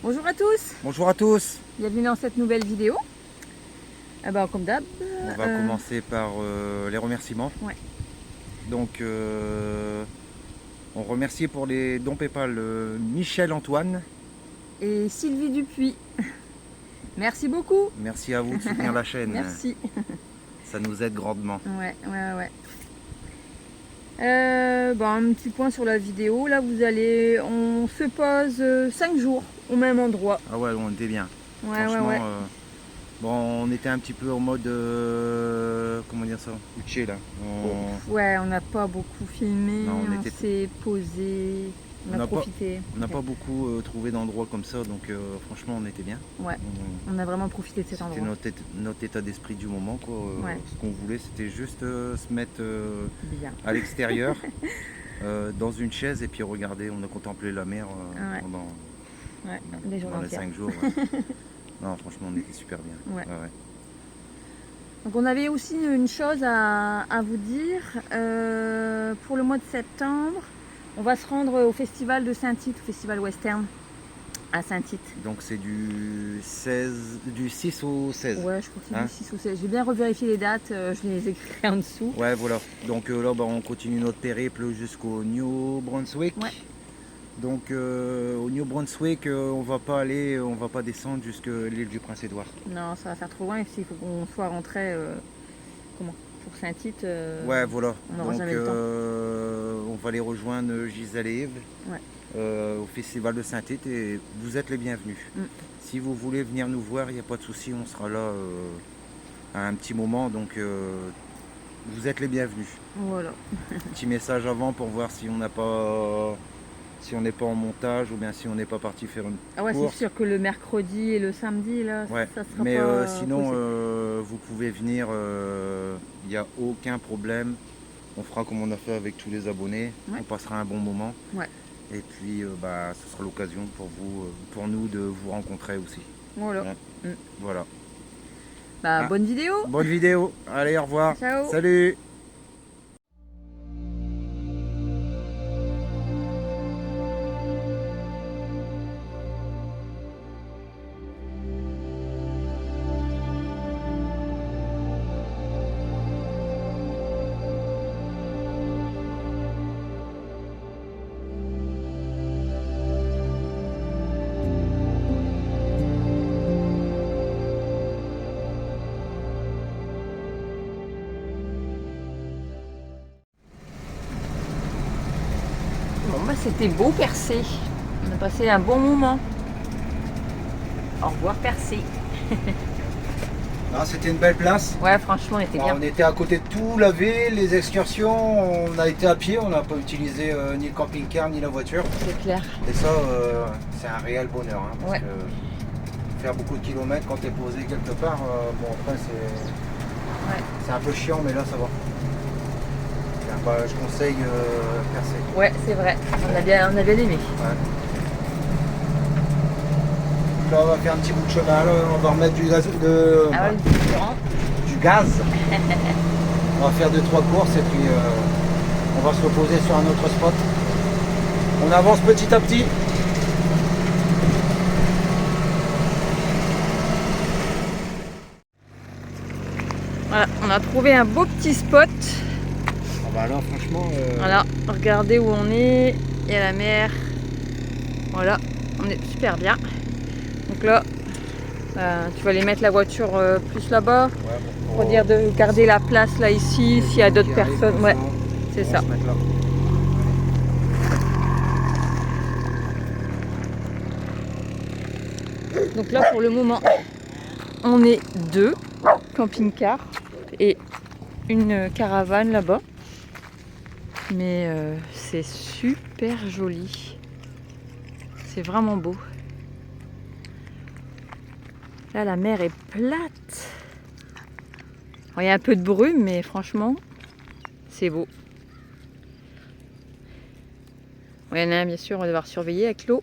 Bonjour à tous, Bonjour à tous. bienvenue dans cette nouvelle vidéo. Comme d'hab, On va commencer par les remerciements. Ouais. Donc on remercie pour les dons PayPal Michel Antoine. et Sylvie Dupuis. Merci beaucoup. Merci à vous de soutenir la chaîne. Merci. Ça nous aide grandement. Ouais. Un petit point sur la vidéo. Là, on se pose 5 jours au même endroit. Ah ouais, on était bien. Ouais. Bon, on était un petit peu en mode comment dire ça, utché là. Ouais, on n'a pas beaucoup filmé. Non, on s'est posé. On a profité. On n'a pas beaucoup trouvé d'endroits comme ça, donc franchement on était bien. Ouais. On a vraiment profité de cet endroit. C'était notre état d'esprit du moment, quoi. Ouais. Ce qu'on voulait, c'était juste se mettre Bien. à l'extérieur, dans une chaise, et puis regarder. On a contemplé la mer Ouais. Des jours pendant les entiers. 5 jours. Ouais. Non, franchement, on était super bien. Ouais. Ouais. Donc on avait aussi une chose à vous dire. Pour le mois de septembre, on va se rendre au festival de Saint-Tite, au festival western à Saint-Tite. Donc c'est du 6 au 16. Ouais, je crois que c'est du 6 au 16. J'ai bien revérifié les dates, je les écrirai en dessous. Ouais, voilà. Donc là, on continue notre périple jusqu'au New Brunswick. Ouais. Donc au New Brunswick, on va pas descendre jusqu'à l'île du Prince-Édouard. Non, ça va faire trop loin. Il faut qu'on soit rentré pour Saint-Tite. Ouais, voilà. On n'aura Donc jamais le temps. on va aller rejoindre Gisèle et Yves au festival de Saint-Tite, et vous êtes les bienvenus. Si vous voulez venir nous voir, il n'y a pas de souci, on sera là à un petit moment, donc vous êtes les bienvenus. Voilà. Petit message avant pour voir si on n'est pas en montage, ou bien si on n'est pas parti faire une course. C'est sûr que le mercredi et le samedi, là, Ouais. ça sera Mais pas sinon, possible. vous pouvez venir, il n'y a aucun problème. On fera comme on a fait avec tous les abonnés. Ouais. On passera un bon moment. Ouais. Et puis, ce sera l'occasion pour nous de vous rencontrer aussi. Voilà. Ouais. Voilà. Bonne vidéo. Bonne vidéo. Allez, au revoir. Ciao. Salut. C'était beau Percé. On a passé un bon moment. Au revoir Percé. C'était une belle place. Ouais, franchement, on était bien. On était à côté de tout, la ville, les excursions. On a été à pied, on n'a pas utilisé ni le camping-car ni la voiture. C'est clair. Et ça, c'est un réel bonheur. Parce que faire beaucoup de kilomètres quand tu es posé quelque part, après c'est un peu chiant, mais là ça va. Je conseille Percé. Ouais, c'est vrai. On a bien aimé. Ouais. Là, on va faire un petit bout de chemin. Là, on va remettre du gaz. Du gaz. On va faire 2-3 courses et puis on va se reposer sur un autre spot. On avance petit à petit. Voilà, on a trouvé un beau petit spot. Là, franchement. Voilà, regardez où on est. Il y a la mer. Voilà, on est super bien. Donc là, tu vas aller mettre la voiture plus là-bas. Pour dire de garder la place là ici, s'il y a d'autres personnes. Ouais, c'est ça. Donc là, pour le moment, on est 2 camping-cars et une caravane là-bas. Mais c'est super joli. C'est vraiment beau. Là, la mer est plate. Alors, il y a un peu de brume, mais franchement, c'est beau. Il y en a un, bien sûr, on va devoir surveiller avec l'eau.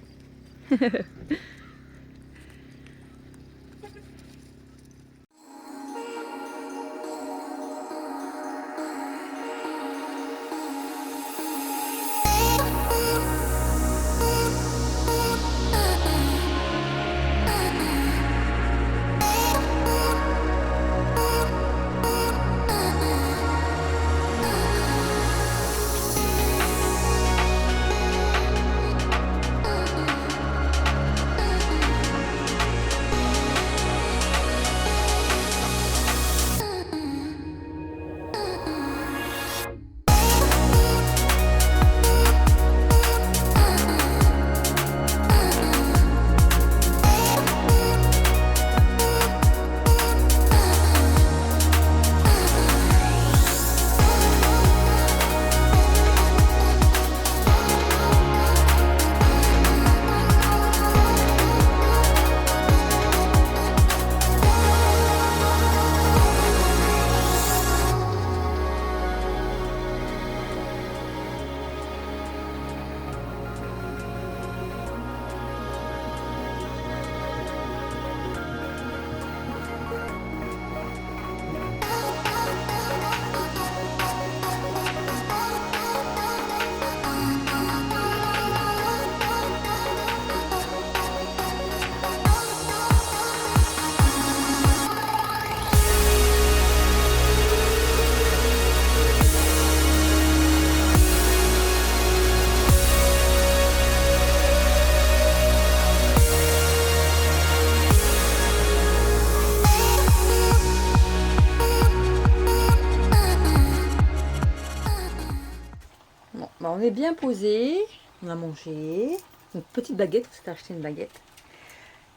on est bien posé. On a mangé. Une petite baguette, on s'est acheté une baguette.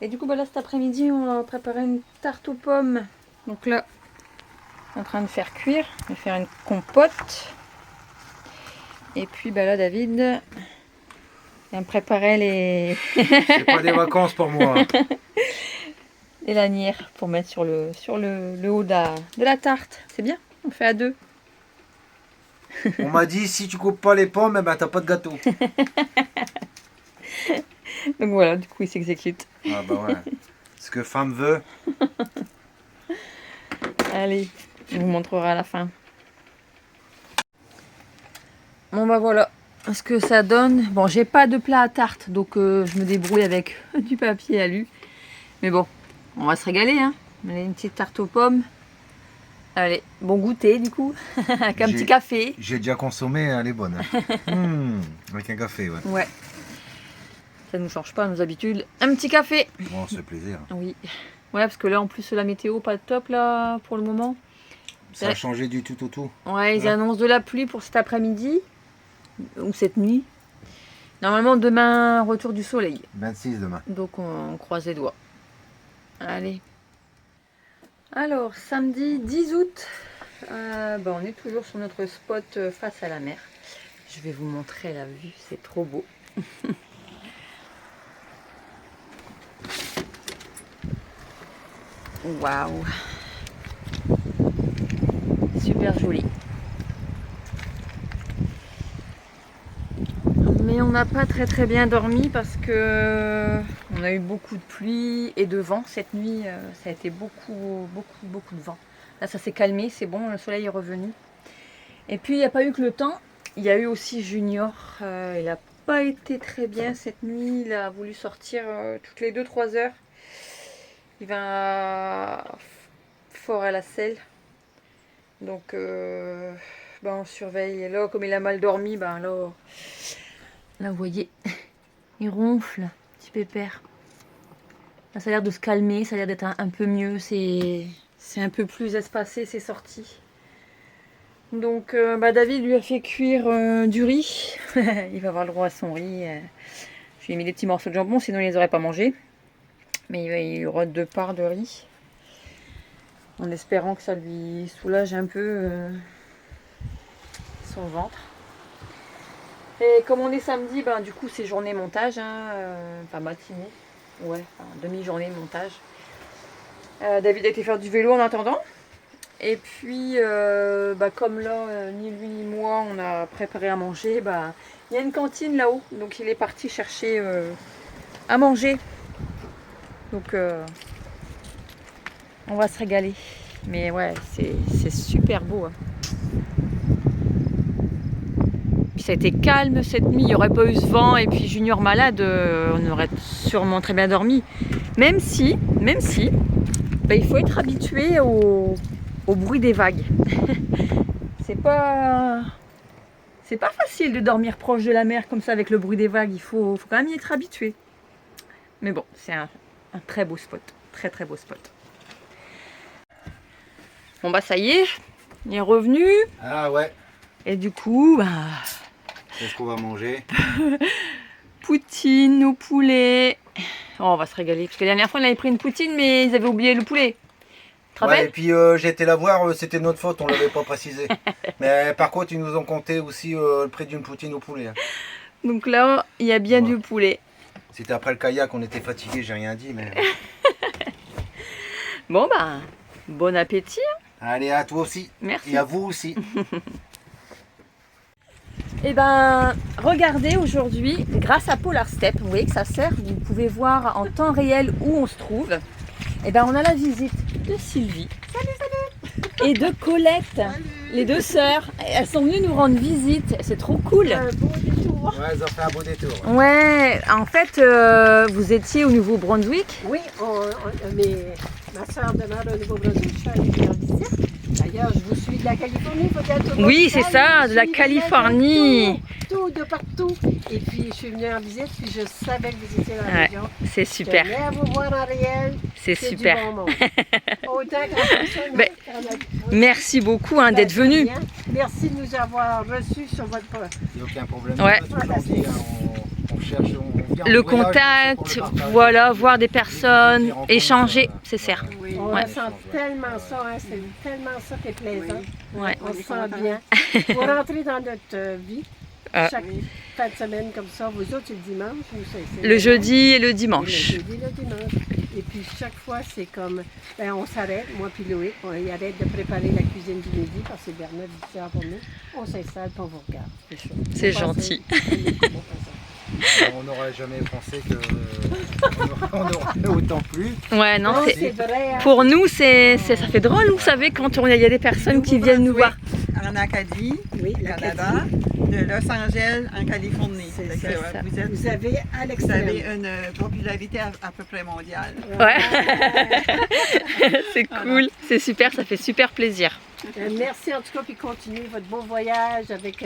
Et du coup, bah là, cet après-midi, on a préparé une tarte aux pommes. Donc là, on est en train de faire cuire. On va faire une compote. Et puis, bah là, David, il me préparait les... C'est pas des vacances pour moi. les lanières pour mettre sur le haut de la tarte. C'est bien, on fait à deux. On m'a dit, si tu coupes pas les pommes, eh ben, t'as pas de gâteau. Donc voilà, du coup, il s'exécute. Ah bah ouais. Ce que femme veut. Allez, je vous montrerai à la fin. Bon bah voilà ce que ça donne. Bon, j'ai pas de plat à tarte, donc je me débrouille avec du papier alu. Mais bon, on va se régaler, hein. Allez, une petite tarte aux pommes. Allez, bon goûter du coup, avec un petit café. J'ai déjà consommé, elle est bonne. Avec un café, ouais. Ouais. Ça nous change pas nos habitudes. Un petit café. Bon, c'est plaisir. Oui. Ouais, parce que là, en plus, la météo, pas top là pour le moment. Ça a changé du tout au tout. Ouais, ils annoncent de la pluie pour cet après-midi. Ou cette nuit. Normalement, demain, retour du soleil. 26 demain. Donc, on croise les doigts. Allez. Alors, samedi 10 août. On est toujours sur notre spot face à la mer. Je vais vous montrer la vue. C'est trop beau. Waouh. Super joli. Mais on n'a pas très bien dormi parce que on a eu beaucoup de pluie et de vent cette nuit. Ça a été beaucoup de vent. Là, ça s'est calmé, c'est bon, le soleil est revenu. Et puis, il n'y a pas eu que le temps. Il y a eu aussi Junior. Il n'a pas été très bien cette nuit. Il a voulu sortir toutes les 2-3 heures. Il va fort à la selle. Donc, on surveille. Et là, comme il a mal dormi, là, vous voyez, il ronfle, petit pépère. Là, ça a l'air de se calmer, ça a l'air d'être un peu mieux. C'est un peu plus espacé, c'est sorti. Donc, David lui a fait cuire du riz. Il va avoir le droit à son riz. Je lui ai mis des petits morceaux de jambon, sinon il les aurait pas mangés. Mais il y aura 2 parts de riz. En espérant que ça lui soulage un peu son ventre. Et comme on est samedi, du coup c'est journée montage, enfin matinée, ouais, demi-journée montage. David a été faire du vélo en attendant. Et puis, comme là, ni lui ni moi, on a préparé à manger, il y a une cantine là-haut. Donc il est parti chercher à manger. Donc on va se régaler. Mais ouais, c'est super beau. Hein. Puis ça a été calme cette nuit, il n'y aurait pas eu ce vent. Et puis Junior malade, on aurait sûrement très bien dormi. Même si il faut être habitué au bruit des vagues. C'est pas facile de dormir proche de la mer comme ça avec le bruit des vagues. Il faut quand même y être habitué. Mais bon, c'est un très beau spot. Très beau spot. Bon ça y est, il est revenu. Ah ouais. Et du coup, qu'est-ce qu'on va manger? Poutine au poulet. Oh, on va se régaler. Parce que la dernière fois, on avait pris une poutine, mais ils avaient oublié le poulet. Tu te rappelles? Et puis j'ai été la voir, c'était notre faute, on ne l'avait pas précisé. Mais par contre, ils nous ont compté aussi le prix d'une poutine au poulet. Hein. Donc là, il y a bien du poulet. C'était après le kayak, on était fatigués, j'ai rien dit. Mais... Bon, bon appétit. Allez, à toi aussi. Merci. Et à vous aussi. Et regardez aujourd'hui, grâce à Polar Step, vous voyez que ça sert, vous pouvez voir en temps réel où on se trouve. Et on a la visite de Sylvie. Salut. Et de Colette. Salut. Les 2 sœurs. Elles sont venues nous rendre visite. C'est trop cool. Un beau détour. Ouais, elles ont fait un beau détour. Ouais, en fait, vous étiez au Nouveau-Brunswick. Oui, mais ma soeur demeure au Nouveau-Brunswick. Je suis allée lui rendre visite. D'ailleurs, je vous suis de la Californie. Faut dire tout Oui, c'est ça, de la Californie. Tout, de partout. Et puis, je suis venue en visite, puis je savais que vous étiez dans la région. C'est super. Je venais à vous voir en réel. C'est super. Du bon monde. Autant qu'en personne. Merci beaucoup d'être venu. merci de nous avoir reçus sur votre... Il n'y a aucun problème. Ouais. Tout gentil, hein, on cherche, on vient en Le voyage, contact, c'est pour le partage. voilà, voir des personnes, Des rencontres, échanger, c'est certes. Oui, on Ouais. ressent tellement ça, hein, c'est tellement ça qui est plaisant. Ouais. On se sent bien. Pour rentrer dans notre vie, Ah. chaque fin de semaine comme ça, vous autres, c'est le dimanche, nous, c'est Le jeudi et le Et dimanche. le jeudi, le dimanche. Et puis chaque fois, c'est comme, ben, on s'arrête, moi puis Loïc, on y arrête de préparer la cuisine du midi parce que c'est Bernard du soir pour nous. On s'installe et on vous regarde. C'est chaud. C'est On passe gentil. On n'aurait jamais pensé qu'on aurait autant plu. Ouais, non, Non, c'est... c'est vrai. hein. Pour nous, ça fait drôle, vous savez, quand il y a des personnes qui viennent nous voir. En Acadie, Oui, au la Canada, de Los Angeles, en Californie. C'est Fait que, ça. vous, êtes- Vous avez à vous l'extrême. avez une popularité à peu près mondiale. Ouais, c'est cool, c'est super, ça fait super plaisir. Merci en tout cas, puis continuez votre beau voyage avec,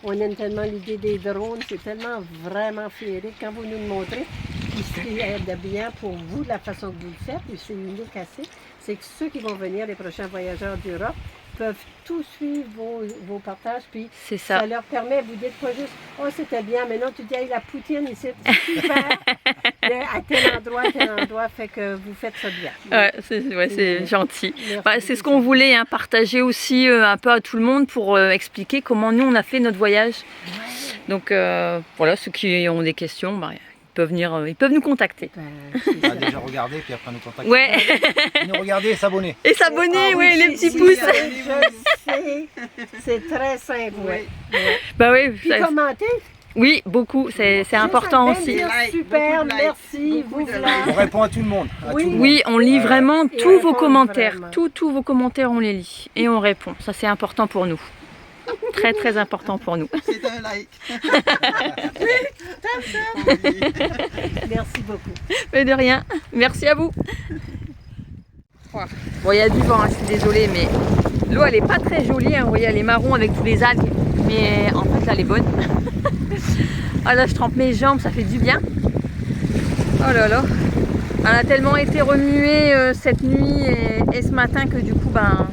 on aime tellement l'idée des drones, c'est tellement vraiment féerique quand vous nous le montrez. Puis ce qui est de bien pour vous, de la façon que vous le faites, et c'est unique assez, c'est que ceux qui vont venir, les prochains voyageurs d'Europe, peuvent tout suivre vos partages, puis C'est ça ça. leur permet, vous dites pas juste, oh c'était bien, mais non, tu dis, hey, la poutine ici, c'est super, à tel endroit, fait que vous faites ça bien. Ouais, c'est gentil. Merci Bah, c'est ce beaucoup. qu'on voulait, hein, partager aussi un peu à tout le monde pour expliquer comment nous on a fait notre voyage. Donc voilà, ceux qui ont des questions, bah, ils peuvent nous contacter. Ben, On c'est va ça. déjà regarder puis après nous contacter. Ouais, Nous regarder et s'abonner. et s'abonner, Ah ouais, oui, les c'est- petits pouces. Je sais, c'est très simple. Oui. Bah oui, Puis commenter. oui, beaucoup, c'est important Ça aussi. bien, Likes, super, beaucoup de likes, merci, beaucoup vous de voilà. On répond à tout le monde. à Oui. tout le monde. Oui, on lit vraiment Et tous on vos répond commentaires. vraiment. Tous vos commentaires, on les lit. Et on répond. Ça, c'est important pour nous. Très, très important pour nous. C'est un like. Merci beaucoup. Mais de rien. Merci à vous. Bon, il y a du vent, hein, je suis désolée, mais l'eau, elle est pas très jolie. Hein. Vous voyez, elle est marron avec tous les algues. Mais en fait, là, elle est bonne. Ah là, je trempe mes jambes, ça fait du bien. Oh là là. Elle a tellement été remuée cette nuit et ce matin que du coup, ben,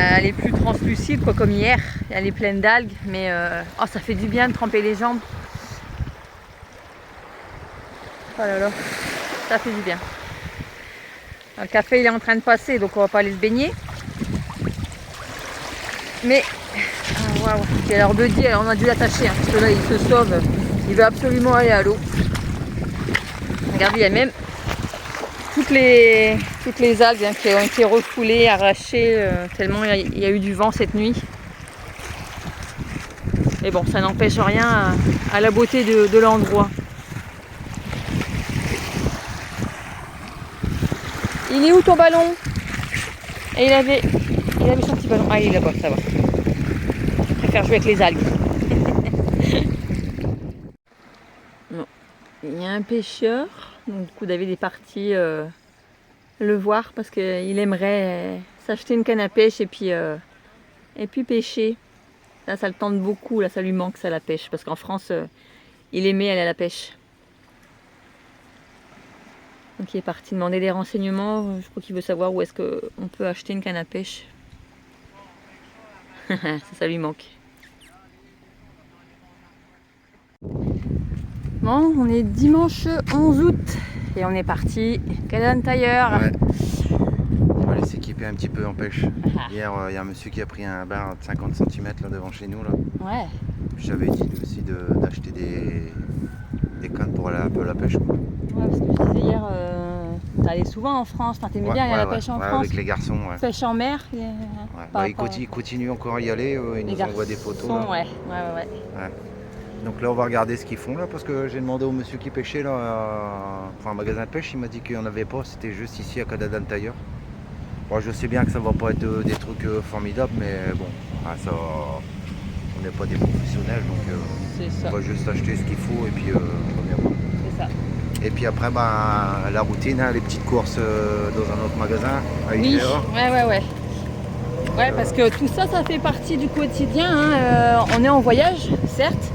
elle est plus translucide quoi, comme hier. Elle est pleine d'algues, mais oh, ça fait du bien de tremper les jambes. Oh là là, ça fait du bien. Le café il est en train de passer, donc on va pas aller se baigner. Mais ah, waouh. Et alors Buddy, on a dû l'attacher, hein, parce que là il se sauve. Il veut absolument aller à l'eau. Regardez, il y a même toutes les algues, hein, qui ont été refoulées, arrachées, tellement il y a eu du vent cette nuit. Mais bon, ça n'empêche rien à la beauté de l'endroit. Il est où ton ballon? Et il avait son petit ballon. Ah, il est là-bas, ça va. Je préfère jouer avec les algues. Bon. Il y a un pêcheur. Donc, du coup, David est parti le voir parce qu'il aimerait s'acheter une canne à pêche et puis pêcher. Là, ça le tente beaucoup. Là, ça lui manque, ça, la pêche. Parce qu'en France, il aimait aller à la pêche. Donc il est parti demander des renseignements. Je crois qu'il veut savoir où est-ce qu'on peut acheter une canne à pêche. ça lui manque. Bon, on est dimanche 11 août et on est parti Cadan Tire. Ouais. On va aller s'équiper un petit peu en pêche. Hier, il y a un monsieur qui a pris un bar de 50 cm là, devant chez nous. Là. Ouais. J'avais dit aussi d'acheter des cannes pour aller un peu à la pêche. Quoi. Ouais, parce que je disais hier, t'allais souvent en France, t'aimais bien aller à la pêche en France. Avec les garçons. Ouais. Pêche en mer. Ouais. Bah, ils continuent encore à y aller, ils nous envoient des photos. Là. Ouais. Donc là on va regarder ce qu'ils font là parce que j'ai demandé au monsieur qui pêchait là, enfin un magasin de pêche, il m'a dit qu'il n'y en avait pas, c'était juste ici à Cadan Tire. Bon, je sais bien que ça va pas être des trucs formidables, mais bon, ça, on n'est pas des professionnels donc on va juste acheter ce qu'il faut et puis on va bien voir. C'est ça. Et puis après la routine, hein, les petites courses dans un autre magasin à Oui, Ikea. Ouais, parce que tout ça, ça fait partie du quotidien. Hein. On est en voyage, certes,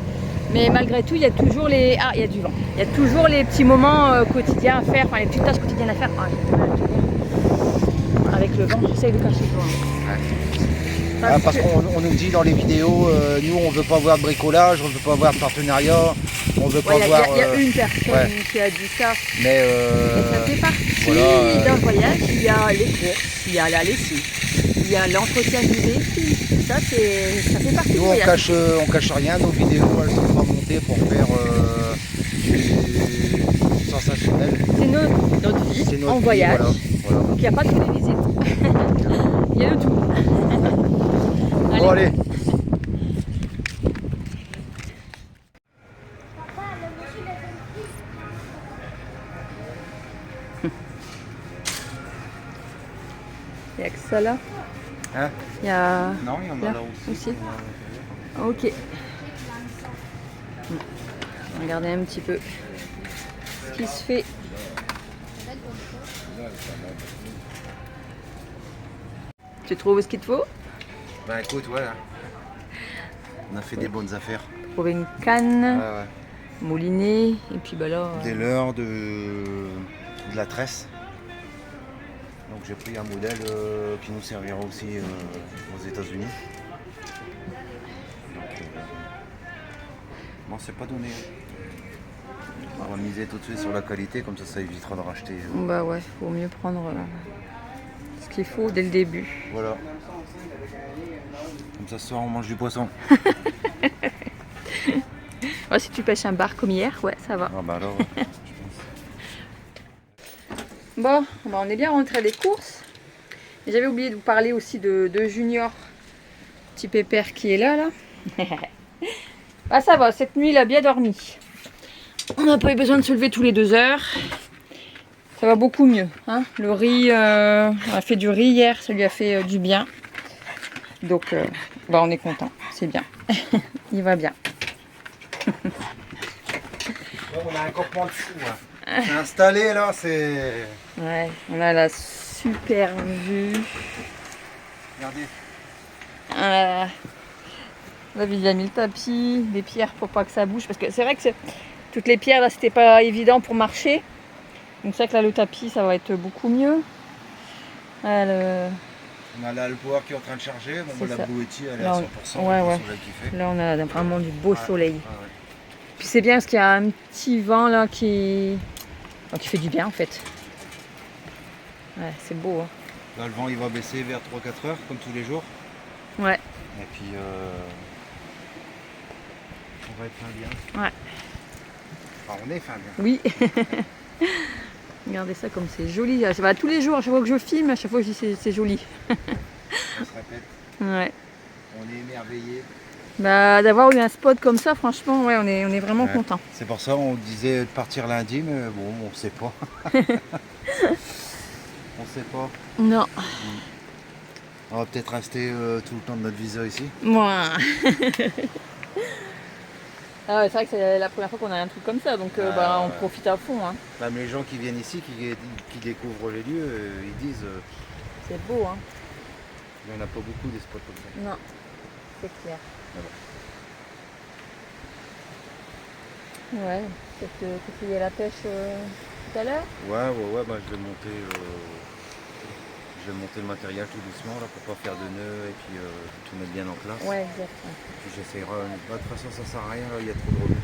mais malgré tout, il y a toujours les... Ah, il y a du vent. Il y a toujours les petits moments quotidiens à faire, enfin les petites tâches quotidiennes à faire. Ah, avec le vent, j'essaye de cacher le vent. Parce qu'on nous dit dans les vidéos, nous on veut pas voir de bricolage, on veut pas voir de partenariat, on veut pas voir... Il y a une personne qui a dit ça. Mais ça fait partie d'un voyage. Il y a les courses, il y a la lessive, il y a l'entretien du véhicule. Ça fait partie du voyage. On cache rien, nos vidéos elles sont pas montées pour faire du sensationnel. C'est notre vie en voyage. Voilà. Donc il n'y a pas de télévisite. Il y a de tout. Bon allez. Il n'y a que ça là. Hein? Il y a... Non, il y en a là aussi. Ok. Regardez un petit peu ce qui se fait. Tu trouves ce qu'il te faut? Bah écoute, voilà. On a fait des bonnes affaires. Trouver une canne, Ouais. mouliner, et puis bah là... Des leurres, de la tresse. Donc j'ai pris un modèle qui nous servira aussi aux États-Unis. Bon, c'est pas donné. On va miser tout de suite sur la qualité, comme ça évitera de racheter. Bah ouais, faut mieux prendre ce qu'il faut dès le début. Voilà. Comme ça ce soir on mange du poisson. Ouais, si tu pêches un bar comme hier, ouais, ça va. Ah bah alors, Bon, bah on est bien rentré des courses. Et j'avais oublié de vous parler aussi de Junior, petit pépère qui est là. Ah ça va, cette nuit il a bien dormi. On n'a pas eu besoin de se lever tous les 2 heures. Ça va beaucoup mieux. Hein, le riz, on a fait du riz hier, ça lui a fait du bien. Donc bah on est content, c'est bien. Il va bien. on a un campement de fou. Hein. C'est installé là, c'est... Ouais, on a la super vue. Regardez. Là, il a mis le tapis, des pierres pour pas que ça bouge. Parce que c'est vrai que toutes les pierres là, c'était pas évident pour marcher. Donc c'est vrai que là, le tapis, ça va être beaucoup mieux. On a l'alpoire qui est en train de charger. Bon, la bouetie, elle est à 100%. Ouais. Là, on a vraiment du beau soleil. Puis c'est bien parce qu'il y a un petit vent là qui fait du bien en fait. Ouais, c'est beau. Hein. Là, le vent il va baisser vers 3-4 heures, comme tous les jours. Ouais. Et puis, on va être fin bien. Ouais. Enfin, on est fin bien. Oui. Regardez ça comme c'est joli. Ça va tous les jours, à chaque fois que je filme, à chaque fois je dis c'est joli. On se répète. Ouais. On est émerveillés. Bah, d'avoir eu un spot comme ça, franchement, ouais, on est vraiment content. C'est pour ça on disait de partir lundi, mais bon, on sait pas. On sait pas. Non. On va peut-être rester tout le temps de notre visa ici. Moi. Ah ouais, c'est vrai que c'est la première fois qu'on a un truc comme ça, donc bah, on profite à fond. Hein. Même les gens qui viennent ici, qui découvrent les lieux, ils disent... c'est beau, hein. Il n'y en a pas beaucoup des spots comme ça. Non, c'est clair. Ouais, peut-être que tu y a la pêche tout à l'heure. Ouais, bah, je vais monter le matériel tout doucement là, pour pas faire de nœuds et puis tout mettre bien en place. Ouais, exact. Et puis j'essaierai, de toute façon ça sert à rien, là, il y a trop de rebuts.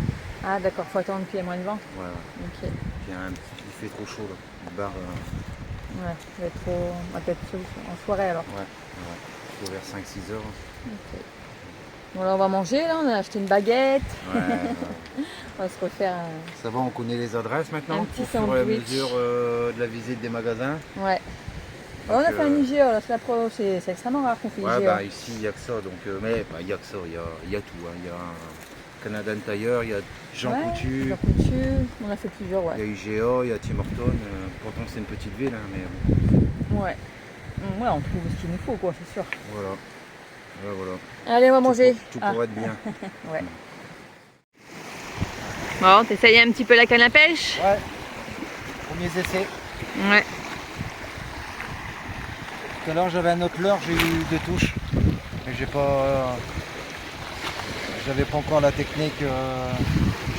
Ah d'accord, faut attendre qu'il y ait moins de vent. Ouais. Ok. Puis il fait trop chaud là, le bar. Ouais, ça va être trop... On va peut-être en soirée alors. Ouais. Il faut vers 5-6 heures. Ok. Bon là on va manger là, on a acheté une baguette. Ouais. On va se refaire Ça va, on connaît les adresses maintenant, un petit au fur et à sandwich. mesure de la visite des magasins. Ouais. On a fait un IGA, là, c'est extrêmement rare qu'on fait Ouais, IGA. bah ici il n'y a que ça, donc, mais il n'y a que ça, il y a tout. Hein. Il y a Canadian Tire, il y a Jean Coutu, Jean Coutu, on a fait plusieurs, ouais. il y a IGA, il y a Tim Hortons, pourtant c'est une petite ville, hein, mais bon. Ouais. Ouais, on trouve ce qu'il nous faut, quoi, c'est sûr. Voilà. Voilà. Allez, on va manger. Tout pour être bien. Ouais. Bon, t'essayes un petit peu la canne à pêche? Ouais. Premiers essais. Ouais. Tout à l'heure j'avais un autre leurre, j'ai eu 2 touches. Mais j'avais pas encore la technique,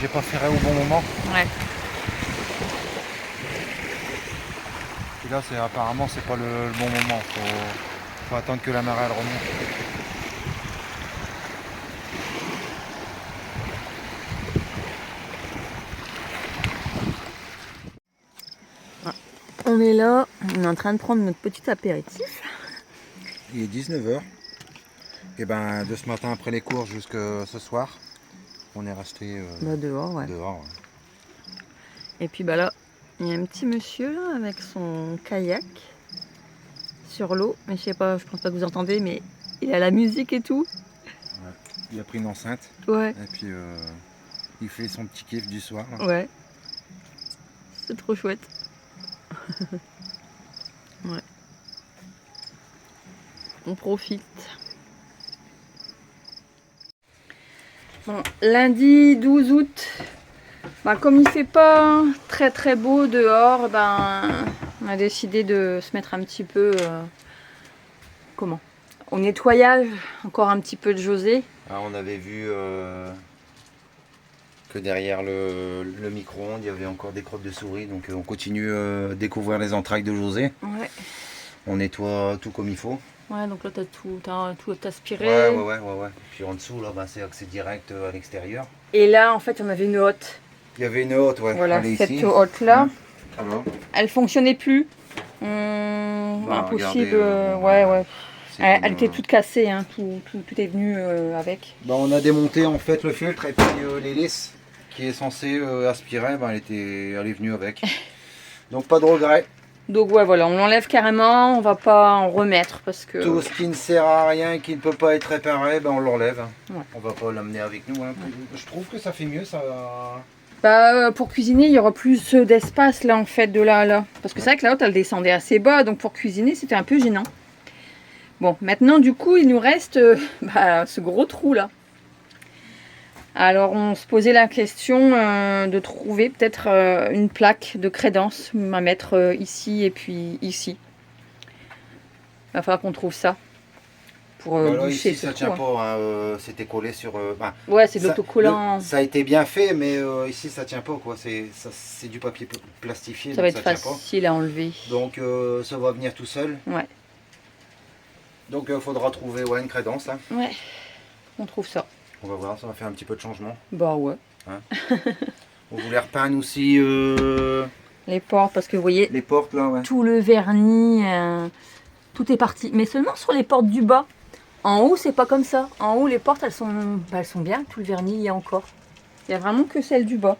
j'ai pas ferré au bon moment. Ouais. Et là apparemment c'est pas le bon moment, faut attendre que la marée elle remonte. on est là, on est en train de prendre notre petit apéritif. Il est 19h. Et ben de ce matin après les cours jusqu'à ce soir, on est resté Dehors, ouais. dehors. Et puis bah là, il y a un petit monsieur là, avec son kayak sur l'eau. Mais je sais pas, je pense pas que vous entendez, mais il a la musique et tout. Ouais. Il a pris une enceinte. Ouais. Et puis il fait son petit kiff du soir. Là. Ouais. C'est trop chouette. Ouais. On profite. Bon, lundi 12 août, comme il fait pas très très beau dehors, on a décidé de se mettre un petit peu au nettoyage, encore un petit peu de José. Ah, on avait vu que derrière le micro-ondes, il y avait encore des crottes de souris, donc on continue à découvrir les entrailles de José. Ouais. On nettoie tout comme il faut. Ouais, donc là t'as tout aspiré. Ouais. Puis en dessous, là, c'est accès direct à l'extérieur. Et là, en fait, on avait une hotte. Il y avait une hotte, ouais. Voilà, Elle est cette ici. hotte-là, Alors, elle fonctionnait plus. Impossible. regardez, ouais. c'est Elle comme, était toute cassée, hein. Tout est venu avec. on a démonté en fait le filtre et puis l'hélice qui est censée aspirer, elle est venue avec. Donc pas de regret. Donc ouais, voilà, on l'enlève carrément, on va pas en remettre parce que... Tout ce qui ne sert à rien et qui ne peut pas être réparé, on l'enlève. Ouais. On va pas l'amener avec nous. Hein. Ouais. Je trouve que ça fait mieux, ça. Pour cuisiner, il y aura plus d'espace là en fait de là à là. Parce que c'est vrai que la haute elle descendait assez bas, donc pour cuisiner c'était un peu gênant. Bon, maintenant du coup il nous reste ce gros trou là. Alors on se posait la question de trouver peut-être une plaque de crédence à mettre ici et puis ici. Il va falloir qu'on trouve ça pour boucher ici ce ça trou, tient hein. pas, c'était collé sur... Ouais, c'est de l'autocollant. Ça a été bien fait, mais ici ça tient pas, quoi. C'est du papier plastifié, Ça va donc être ça tient pas. facile à enlever. Donc ça va venir tout seul. Ouais. Donc il faudra trouver une crédence là. Ouais, on trouve ça. On va voir, ça va faire un petit peu de changement. Bah ouais. Hein. On voulait repeindre aussi Les portes, parce que vous voyez, les portes là, ouais. tout le vernis, tout est parti. Mais seulement sur les portes du bas. En haut, c'est pas comme ça. En haut, les portes, elles sont bien. Tout le vernis, il y a encore. Il y a vraiment que celle du bas.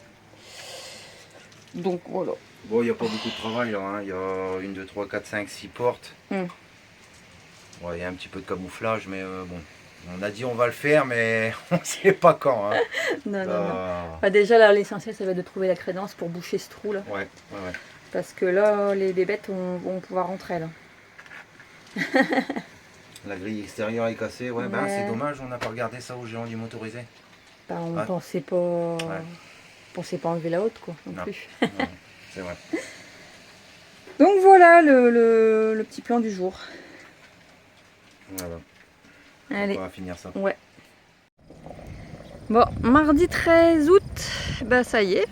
Donc voilà. Bon, il n'y a pas beaucoup de travail là. Hein. Il y a 1, 2, 3, 4, 5, 6 portes. Ouais, il y a un petit peu de camouflage, mais bon. On a dit on va le faire, mais on ne sait pas quand. Hein. non. Déjà, là, l'essentiel, ça va être de trouver la crédence pour boucher ce trou là. Ouais. Parce que là, les bébêtes vont pouvoir rentrer là. La grille extérieure est cassée. Ouais. C'est dommage, on n'a pas regardé ça aux géants du motorisé. On pensait pas... pensait pas enlever la haute, quoi, non plus. Non, c'est vrai. Donc voilà le petit plan du jour. Voilà. Allez. On va finir ça. Ouais. Bon, mardi 13 août, ça y est.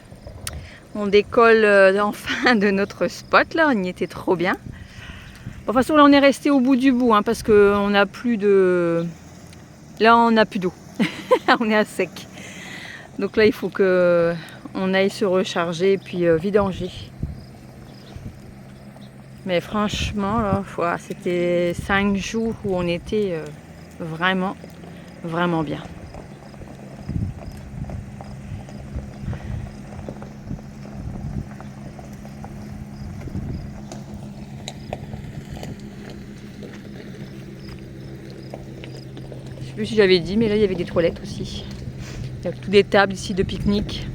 On décolle enfin de notre spot là, on y était trop bien. De toute façon là on est resté au bout du bout hein, parce qu'on n'a plus de... Là on n'a plus d'eau. On est à sec. Donc là il faut que on aille se recharger et puis vidanger. Mais franchement là, c'était 5 jours où on était vraiment bien. Je sais plus si j'avais dit, mais là il y avait des toilettes aussi. Il y a toutes des tables ici de pique-nique.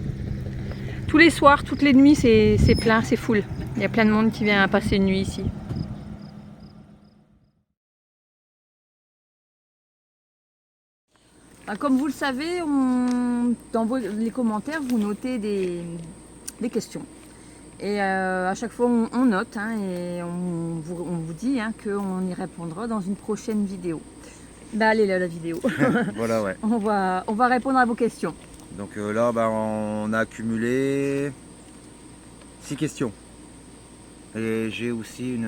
Tous les soirs, toutes les nuits, c'est plein, c'est full. Il y a plein de monde qui vient passer une nuit ici. Comme vous le savez, dans les commentaires, vous notez des questions. Et à chaque fois, on note hein, et on vous dit hein, qu'on y répondra dans une prochaine vidéo. Allez là, la vidéo. Voilà, ouais. On va répondre à vos questions. Donc là, on a accumulé 6 questions. Et j'ai aussi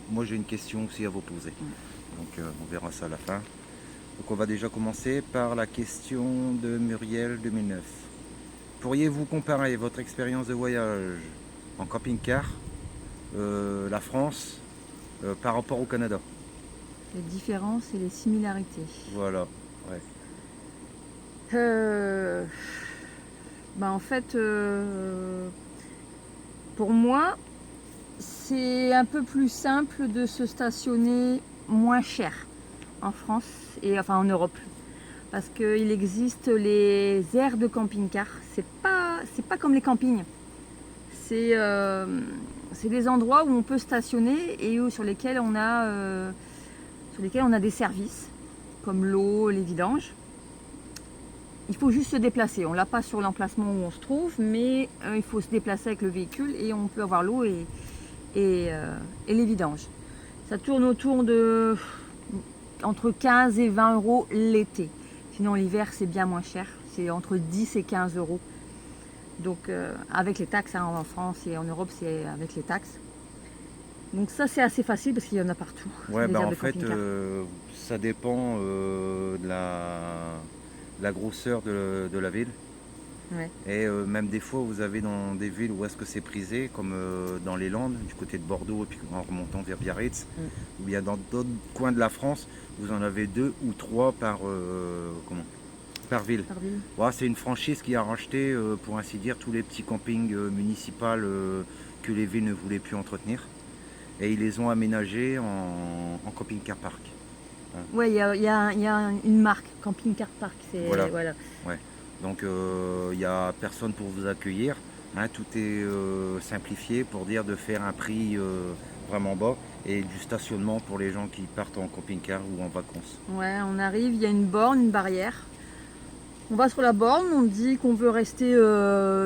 moi j'ai une question aussi à vous poser. Donc on verra ça à la fin. Donc on va déjà commencer par la question de Muriel 2009. Pourriez-vous comparer votre expérience de voyage en camping-car la France par rapport au Canada. Les différences et les similarités. Voilà, ouais. En fait, pour moi, c'est un peu plus simple de se stationner moins cher en France et enfin en Europe. Parce qu'il existe les aires de camping-car. C'est pas comme les campings. C'est des endroits où on peut stationner et sur lesquels on a des services, comme l'eau, les vidanges. Il faut juste se déplacer. On ne l'a pas sur l'emplacement où on se trouve, mais il faut se déplacer avec le véhicule et on peut avoir l'eau et les vidanges. Ça tourne autour de entre 15 et 20 euros l'été. Sinon l'hiver c'est bien moins cher, c'est entre 10 et 15 euros. Donc avec les taxes en France et en Europe c'est avec les taxes. Donc ça c'est assez facile parce qu'il y en a partout. Ouais, en fait ça dépend de la grosseur de la ville. Ouais. Et même des fois vous avez dans des villes où est-ce que c'est prisé, comme dans les Landes, du côté de Bordeaux et puis en remontant vers Biarritz, ou bien dans d'autres coins de la France, vous en avez 2 ou 3 par ville. Ouais, c'est une franchise qui a racheté, pour ainsi dire, tous les petits campings municipaux que les villes ne voulaient plus entretenir. Et ils les ont aménagés en camping-car park. Ouais, il y a une marque, Camping Car Park. Voilà. Ouais. Donc il n'y a personne pour vous accueillir. Hein, tout est simplifié pour dire de faire un prix vraiment bas et du stationnement pour les gens qui partent en camping-car ou en vacances. Ouais, on arrive, il y a une borne, une barrière. On va sur la borne, on dit qu'on veut rester,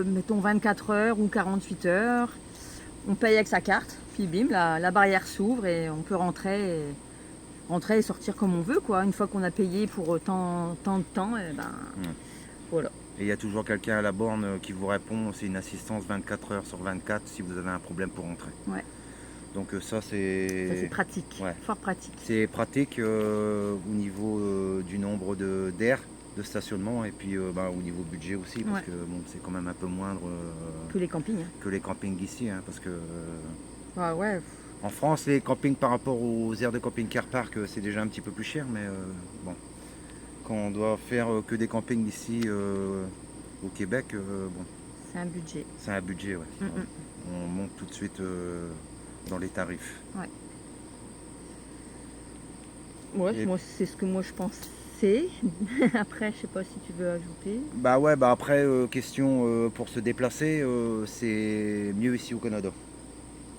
mettons 24 heures ou 48 heures. On paye avec sa carte, puis bim, la barrière s'ouvre et on peut rentrer et sortir comme on veut, quoi. Une fois qu'on a payé pour tant de temps, voilà. Et il y a toujours quelqu'un à la borne qui vous répond, c'est une assistance 24 heures sur 24 si vous avez un problème pour rentrer. Ouais. Donc ça c'est pratique, ouais. Fort pratique. C'est pratique au niveau du nombre d'aires de stationnement et puis au niveau budget aussi parce que c'est quand même un peu moindre que les campings. Que les campings ici, hein, parce que ouais. En France, les campings par rapport aux aires de camping-car park, c'est déjà un petit peu plus cher, mais bon, quand on doit faire que des campings ici au Québec, bon. C'est un budget. C'est un budget, ouais. On monte tout de suite dans les tarifs. Ouais, moi c'est ce que moi je pensais. Après, je sais pas si tu veux ajouter. Après, question pour se déplacer, c'est mieux ici au Canada.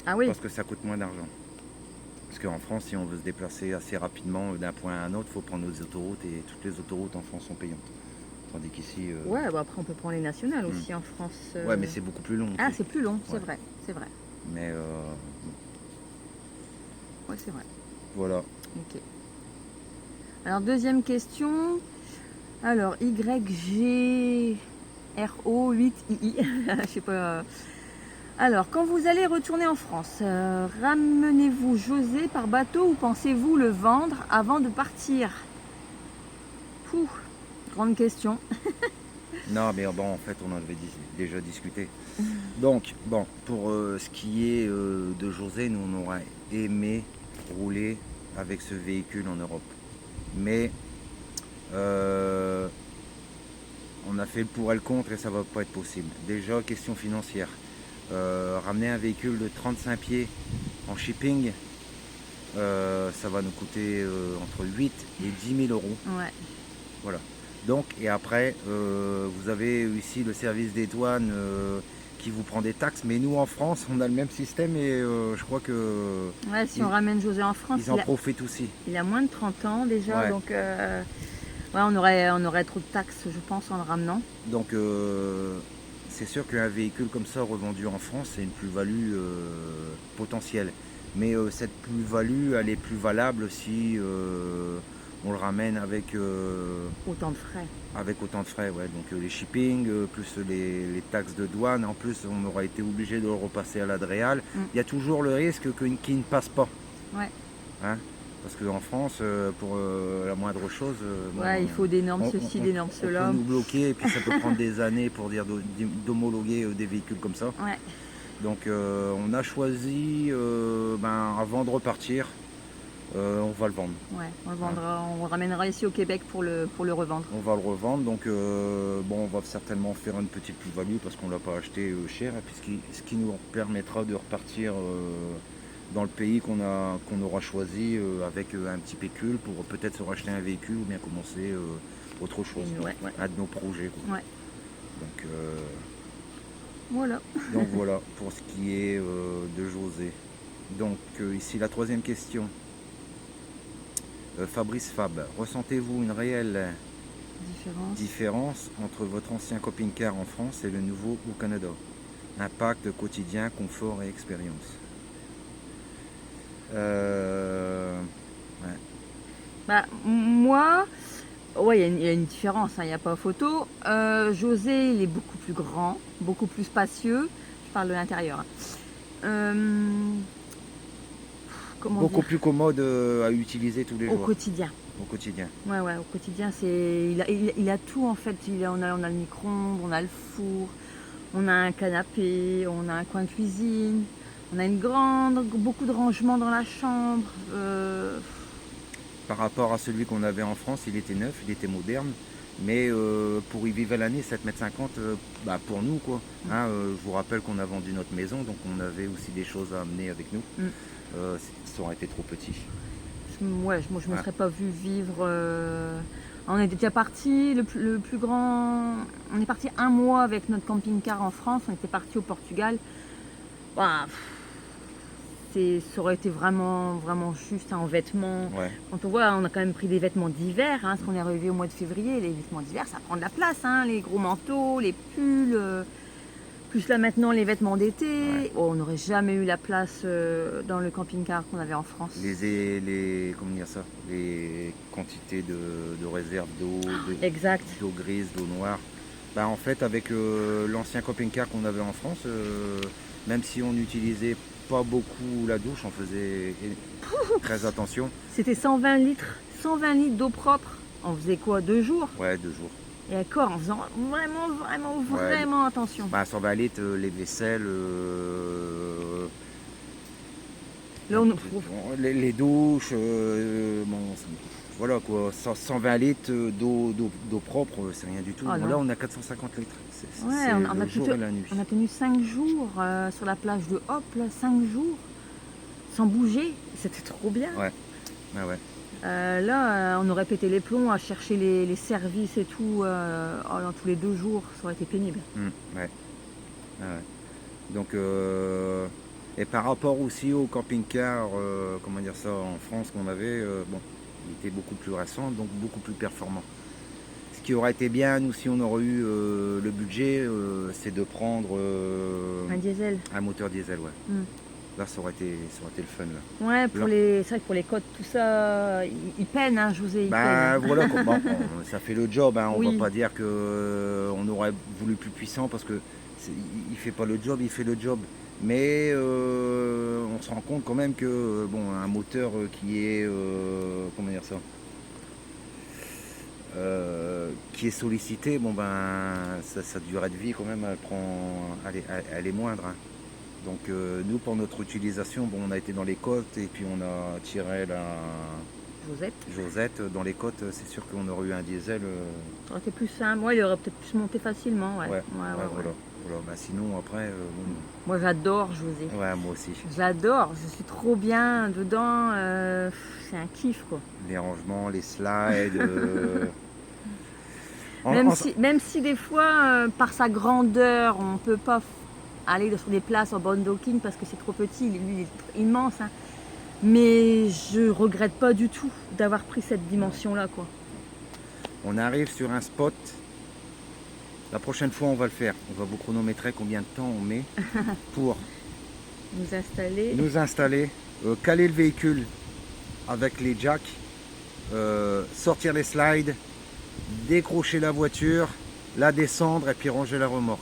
Ah oui. Parce que ça coûte moins d'argent. Parce qu'en France, si on veut se déplacer assez rapidement d'un point à un autre, il faut prendre nos autoroutes et toutes les autoroutes en France sont payantes. Tandis qu'ici. Ouais, après on peut prendre les nationales aussi en France. Ouais, mais c'est beaucoup plus long. Ah, c'est plus long, c'est vrai. Mais. Ouais, c'est vrai. Voilà. Ok. Alors, deuxième question. Alors, YGRO8II. Je sais pas. Alors, quand vous allez retourner en France, ramenez-vous José par bateau ou pensez-vous le vendre avant de partir? Grande question. Non, mais en fait, on en avait déjà discuté. Donc, pour ce qui est de José, nous, on aurait aimé rouler avec ce véhicule en Europe. Mais on a fait le pour et le contre et ça va pas être possible. Déjà, question financière. Ramener un véhicule de 35 pieds en shipping, ça va nous coûter entre 8 et 10 000 euros. Ouais. Voilà. Donc, et après, vous avez ici le service des douanes qui vous prend des taxes. Mais nous, en France, on a le même système et je crois que... Ouais, si on ramène José en France, ils en profitent aussi. Il a moins de 30 ans déjà, donc on aurait trop de taxes, je pense, en le ramenant. Donc, c'est sûr qu'un véhicule comme ça revendu en France, c'est une plus-value potentielle. Mais cette plus-value, elle est plus valable si on le ramène avec... autant de frais. Avec autant de frais, ouais. Donc les shipping, plus les taxes de douane. En plus, on aura été obligé de le repasser à l'Adréal. Il y a toujours le risque qu'il ne passe pas. Ouais. Hein, parce qu'en France, pour la moindre chose... il faut des normes ceci, des normes cela. On peut nous bloquer et puis ça peut prendre des années pour dire d'homologuer des véhicules comme ça. Ouais. Donc on a choisi, avant de repartir, on va le vendre. Ouais, on le vendra, on le ramènera ici au Québec pour le revendre. On va le revendre, donc on va certainement faire une petite plus-value parce qu'on ne l'a pas acheté cher, et puis ce qui nous permettra de repartir dans le pays qu'on aura choisi avec un petit pécule pour peut-être se racheter un véhicule ou bien commencer autre chose, un de nos projets, quoi. Ouais. Donc voilà. donc voilà pour ce qui est de José. Donc ici la troisième question. Fabrice Fab, ressentez-vous une réelle différence entre votre ancien camping-car en France et le nouveau au Canada? Impact quotidien, confort et expérience. Moi, il y a une différence, il n'y a pas photo. José, il est beaucoup plus grand, beaucoup plus spacieux. Je parle de l'intérieur. Beaucoup plus commode à utiliser tous les jours. Au quotidien. Au quotidien. Ouais, au quotidien, il a tout en fait. On a le micro-ondes, on a le four, on a un canapé, on a un coin de cuisine, on a beaucoup de rangements dans la chambre. Par rapport à celui qu'on avait en France, il était neuf, il était moderne. Mais pour y vivre à l'année, 7,50 m, pour nous, quoi. Hein, je vous rappelle qu'on a vendu notre maison, donc on avait aussi des choses à amener avec nous. Ça aurait été trop petit. Moi je ne me serais pas vu vivre. On était déjà parti, le plus grand. On est parti un mois avec notre camping-car en France, on était parti au Portugal. Ça aurait été vraiment juste en vêtements. Ouais. Quand on voit, on a quand même pris des vêtements d'hiver, parce qu'on est arrivé au mois de février. Les vêtements d'hiver, ça prend de la place, les gros manteaux, les pulls. Plus là maintenant les vêtements d'été. Ouais. On n'aurait jamais eu la place dans le camping-car qu'on avait en France. Comment dire ça, les quantités de réserve d'eau, d'eau grise, d'eau noire. En fait, avec l'ancien camping-car qu'on avait en France, même si on n'utilisait pas beaucoup la douche, on faisait très attention. C'était 120 litres d'eau propre. On faisait quoi, 2 jours? Ouais, 2 jours. Et d'accord, en faisant vraiment attention. 120 litres, les vaisselles, les douches, voilà quoi, 120 litres d'eau propre, c'est rien du tout. Là, on a 450 litres. C'est le jour et la nuit. On a tenu 5 jours sur la plage de Hop, 5 jours, sans bouger. C'était trop bien. Ouais. Là, on aurait pété les plombs à chercher les services et tout dans tous les 2 jours. Ça aurait été pénible. Donc, et par rapport aussi au camping-car, en France qu'on avait, il était beaucoup plus récent, donc beaucoup plus performant. Ce qui aurait été bien, nous, si on aurait eu le budget, c'est de prendre un diesel. Un moteur diesel, ouais. Là, ça aurait été le fun. Là. Ouais, c'est vrai que pour les côtes, tout ça, ils peinent, José. Voilà, ça fait le job. On ne va pas dire qu'on aurait voulu plus puissant parce que il fait pas le job, il fait le job. Mais on se rend compte quand même que un moteur qui est qui est sollicité, sa durée de vie quand même, elle est moindre. Donc nous, pour notre utilisation, on a été dans les côtes et puis on a tiré la Josette dans les côtes. C'est sûr qu'on aurait eu un diesel. Ça aurait été plus simple. Il aurait peut-être pu se monter facilement. Voilà. Sinon, après... Moi, j'adore José. Ouais, moi aussi. J'adore. Je suis trop bien dedans. C'est un kiff, quoi. Les rangements, les slides... Même si des fois, par sa grandeur, on ne peut pas aller sur des places en bond docking parce que c'est trop petit, lui il est immense. Mais je regrette pas du tout d'avoir pris cette dimension-là, quoi. On arrive sur un spot. La prochaine fois, on va le faire. On va vous chronométrer combien de temps on met pour nous installer, caler le véhicule avec les jacks, sortir les slides, décrocher la voiture, la descendre et puis ranger la remorque.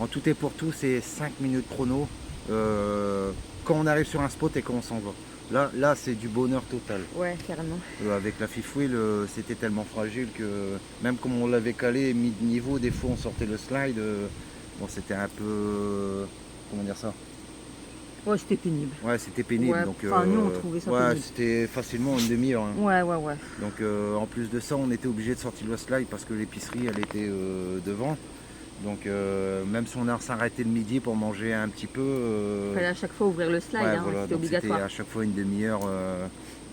En tout et pour tout, c'est 5 minutes chrono quand on arrive sur un spot et quand on s'en va. Là c'est du bonheur total. Ouais, carrément. Avec la fifth wheel, c'était tellement fragile que même comme on l'avait calé, mis de niveau, des fois on sortait le slide. C'était un peu comment dire ça? Ouais, c'était pénible. Ouais, c'était pénible. Ouais, Donc, enfin, nous, on trouvait ça ouais, pénible. c'était facilement une demi-heure. Hein. Ouais, ouais, ouais. Donc en plus de ça, on était obligé de sortir le slide parce que l'épicerie, elle était devant. Donc même si on a s'arrêté le midi pour manger un petit peu, Fallait à chaque fois ouvrir le slide, ouais, hein, voilà, c'était donc obligatoire. c'était à chaque fois une demi-heure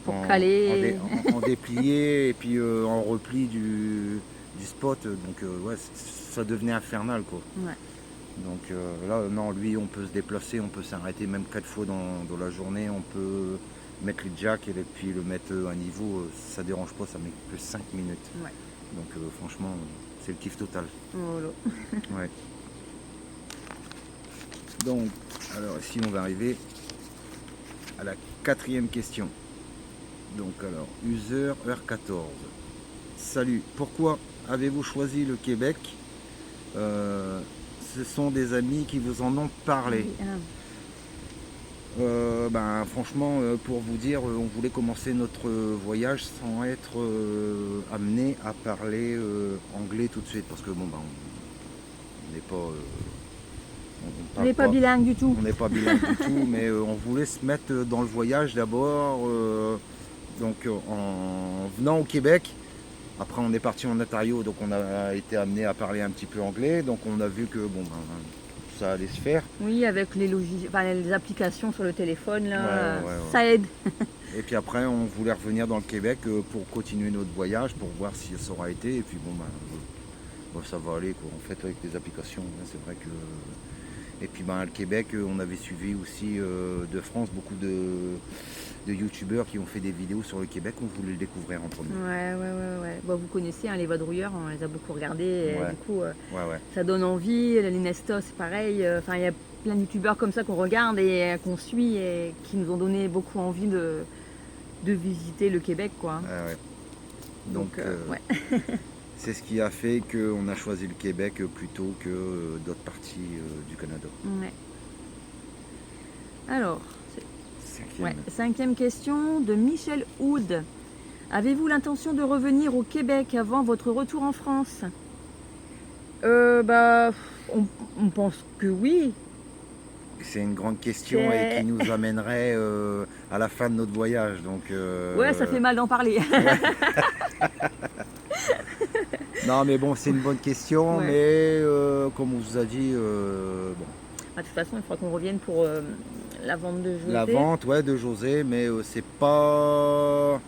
Pour caler. en déplié et puis en repli du spot. Donc ouais, ça devenait infernal quoi. Ouais. Donc là, non, lui, on peut se déplacer, on peut s'arrêter même 4 fois dans la journée, on peut mettre les jacks et puis le mettre à niveau, ça dérange pas, ça met que 5 minutes. Ouais. Donc franchement, c'est le kiff total. Voilà. Ouais. Donc, alors ici on va arriver à la 4e question. Donc alors, user R14. Salut, pourquoi avez-vous choisi le Québec? Ce sont des amis qui vous en ont parlé. Ben, franchement, pour vous dire, on voulait commencer notre voyage sans être amené à parler anglais tout de suite. Parce que bon, ben, on n'est pas... On n'est pas bilingue du tout. On n'est pas bilingue du tout, mais on voulait se mettre dans le voyage d'abord. Donc en venant au Québec, après on est parti en Ontario, donc on a été amené à parler un petit peu anglais. Donc on a vu que bon, ben, ça allait se faire. Oui, avec les les applications sur le téléphone, là, Ouais. ça aide. Et puis après, on voulait revenir dans le Québec pour continuer notre voyage, pour voir si ça aura été. Et puis bon, ben, ça va aller quoi. En fait, avec les applications, hein, c'est vrai que. Et puis ben, le Québec, on avait suivi aussi de France beaucoup de youtubeurs qui ont fait des vidéos sur le Québec. On voulait le découvrir en premier. Ouais. Bon, vous connaissez hein, les vadrouilleurs, on les a beaucoup regardés. Et Ouais. du coup, Ouais. ça donne envie. Les Nestos, c'est pareil. Enfin, il y a plein de youtubeurs comme ça qu'on regarde et qu'on suit et qui nous ont donné beaucoup envie de visiter le Québec, quoi. Ouais. Donc, ouais. c'est ce qui a fait qu'on a choisi le Québec plutôt que d'autres parties du Canada. Ouais. Alors, 5e. 5e question de Michel Houd. Avez-vous l'intention de revenir au Québec avant votre retour en France? On pense que oui. C'est une grande question et qui nous amènerait à la fin de notre voyage. Donc, ouais, ça fait mal d'en parler. Non, mais bon, c'est une bonne question, Ouais. mais comme on vous a dit, bon. De toute façon, il faudra qu'on revienne pour la vente de José. La vente, ouais, de José, mais c'est pas.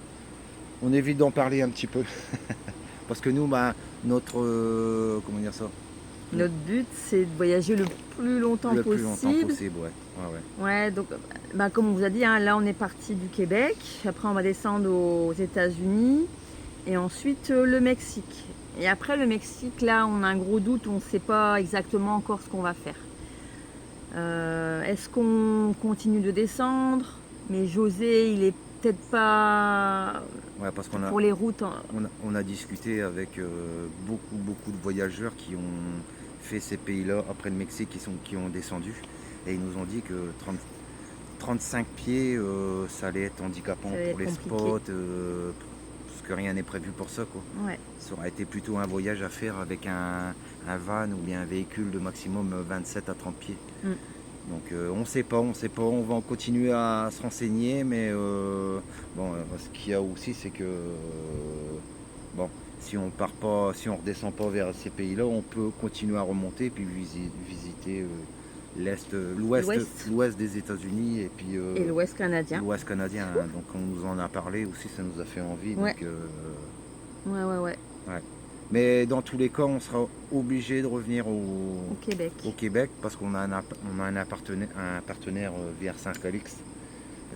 On évite d'en parler un petit peu. Parce que nous, bah, notre. Comment dire ça? Notre but, c'est de voyager le plus longtemps Le possible. plus longtemps possible, ouais. Ouais, donc, comme on vous a dit, hein, là, on est parti du Québec. Après, on va descendre aux États-Unis et ensuite le Mexique. Et après le Mexique, là, on a un gros doute. On ne sait pas exactement encore ce qu'on va faire. Est-ce qu'on continue de descendre? Mais José, il est peut-être pas Parce qu'on a, pour les routes. on a discuté avec beaucoup de voyageurs qui ont fait ces pays-là après le Mexique, qui ont descendu. Et ils nous ont dit que 35 pieds, ça allait être handicapant Ça allait pour être les compliqué. spots, parce que rien n'est prévu pour ça, quoi. Ouais. Ça aurait été plutôt un voyage à faire avec un van ou bien un véhicule de maximum 27 à 30 pieds. Donc on ne sait pas, on va continuer à se renseigner, mais ce qu'il y a aussi, c'est que si on part pas, si on redescend pas vers ces pays-là, on peut continuer à remonter et puis visiter l'ouest des États-Unis et puis Et l'Ouest canadien. l'ouest canadien. Hein. Donc on nous en a parlé aussi, ça nous a fait envie. Ouais. Donc, Ouais. mais dans tous les cas, on sera obligé de revenir Au Québec. parce qu'on a un partenaire VR Saint-Calix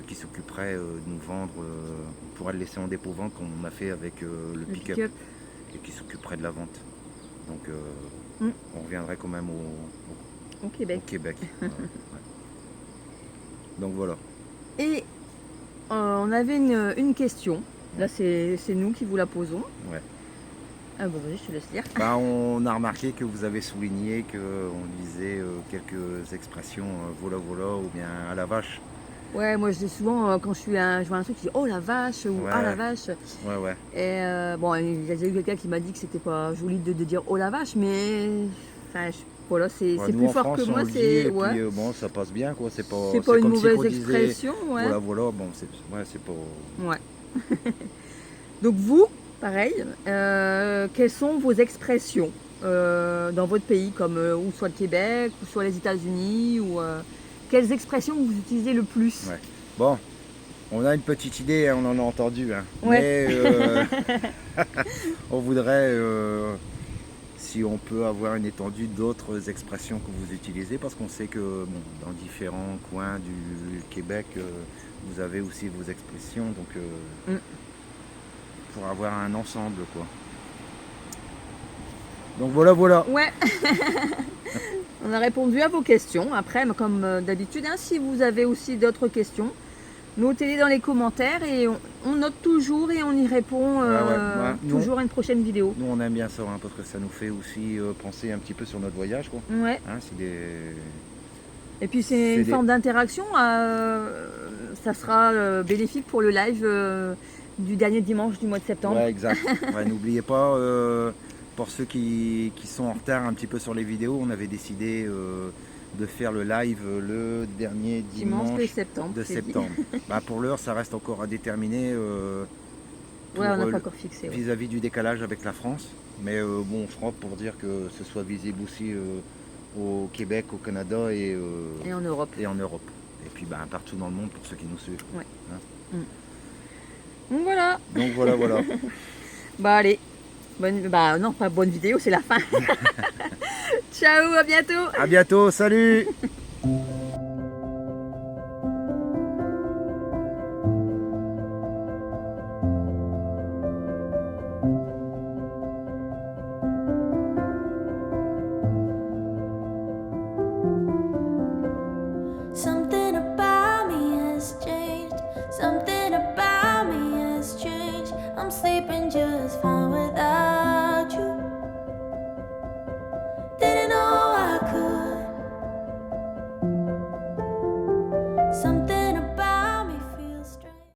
qui s'occuperait de nous vendre. On pourra le laisser en dépôt-vente comme on a fait avec le pick-up et qui s'occuperait de la vente. Donc on reviendrait quand même Au Québec. au Québec. Ouais. Donc voilà. Et on avait une question. Là, c'est nous qui vous la posons. Ouais. Ah bon, vas-y, je te laisse dire. On a remarqué que vous avez souligné qu'on disait quelques expressions voilà ou bien à la vache. Ouais, moi je dis souvent quand je vois un truc, je dis oh la vache ou Ouais. ah la vache. Ouais. Et il y a eu quelqu'un qui m'a dit que c'était pas joli de dire oh la vache, mais enfin, Voilà, c'est Nous, plus en fort France, que on moi. le dit, C'est et ouais. puis, bon, ça passe bien, quoi. C'est pas C'est pas une comme si mauvaise on disait, expression, ouais. Voilà, bon, c'est pas... Ouais. Donc vous, pareil, quelles sont vos expressions dans votre pays, comme ou soit le Québec, ou soit les États-Unis, ou quelles expressions vous utilisez le plus? Ouais. Bon, on a une petite idée, hein, on en a entendu, hein. Ouais. Mais on voudrait, si on peut avoir une étendue d'autres expressions que vous utilisez, parce qu'on sait que bon, dans différents coins du Québec, vous avez aussi vos expressions, donc pour avoir un ensemble, quoi. Donc voilà. Ouais. On a répondu à vos questions. Après, comme d'habitude, hein, si vous avez aussi d'autres questions, notez-les dans les commentaires et on note toujours et on y répond toujours à une prochaine vidéo. Nous on aime bien ça, hein, parce que ça nous fait aussi penser un petit peu sur notre voyage, quoi. Ouais. Hein, Et puis c'est une forme d'interaction. Ça sera bénéfique pour le live du dernier dimanche du mois de septembre. Ouais, exact. Ouais, n'oubliez pas, pour ceux qui sont en retard un petit peu sur les vidéos, on avait décidé de faire le live le dernier dimanche de septembre. Bah, pour l'heure, ça reste encore à déterminer on n'a pas encore fixé. Vis-à-vis du décalage avec la France. Mais bon, je crois pour dire que ce soit visible aussi au Québec, au Canada et en Europe. Et Et puis partout dans le monde pour ceux qui nous suivent. Ouais. Hein. Donc voilà. Bah allez. Non, pas bonne vidéo, c'est la fin. Ciao, à bientôt. À bientôt, salut. Something about me has changed. Something about me has changed. I'm sleeping just fine without you. Didn't know I could. Something